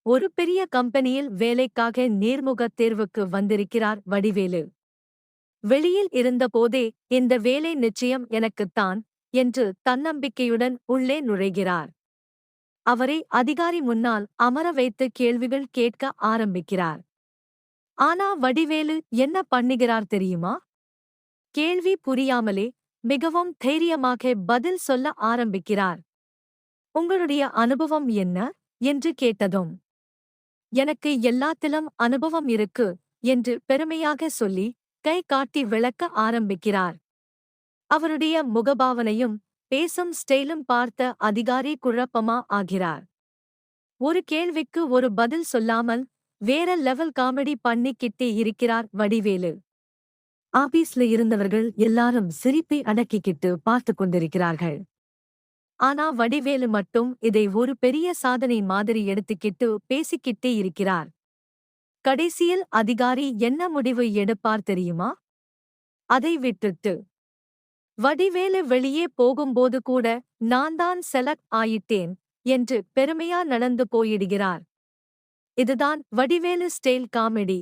ஒரு பெரிய கம்பெனியில் வேலைக்காக நேர்முகத் தேர்வுக்கு வந்திருக்கிறார் வடிவேலு. வெளியில் இருந்தபோதே இந்த வேலை நிச்சயம் எனக்குத்தான் என்று தன்னம்பிக்கையுடன் உள்ளே நுழைகிறார். அவரை அதிகாரி முன்னால் அமர வைத்து கேள்விகள் கேட்க ஆரம்பிக்கிறார். ஆனா வடிவேலு என்ன பண்ணுகிறார் தெரியுமா? கேள்வி புரியாமலே மிகவும் தைரியமாக பதில் சொல்ல ஆரம்பிக்கிறார். உங்களுடைய அனுபவம் என்ன என்று கேட்டதும், எனக்கு எல்லாத்திலும் அனுபவம் இருக்கு என்று பெருமையாக சொல்லி கை காட்டி விளக்க ஆரம்பிக்கிறார். அவருடைய முகபாவனையும் பேசும் ஸ்டைலும் பார்த்த அதிகாரி குழப்பமா ஆகிறார். ஒரு கேள்விக்கு ஒரு பதில் சொல்லாமல் வேற லெவல் காமெடி பண்ணிக்கிட்டே இருக்கிறார் வடிவேலு. ஆபீஸ்ல இருந்தவர்கள் எல்லாரும் சிரிப்பை அடக்கிக்கிட்டு பார்த்து கொண்டிருக்கிறார்கள். ஆனா வடிவேலு மட்டும் இதை ஒரு பெரிய சாதனை மாதிரி எடுத்துக்கிட்டு பேசிக்கிட்டே இருக்கிறார். கடைசியில் அதிகாரி என்ன முடிவு எடுப்பார் தெரியுமா? அதை விட்டுட்டு வடிவேலு வெளியே போகும்போது கூட நான் தான் செலக்ட் ஆயிட்டேன் என்று பெருமையா நடந்து போயிடுகிறார். இதுதான் வடிவேலு ஸ்டைல் காமெடி.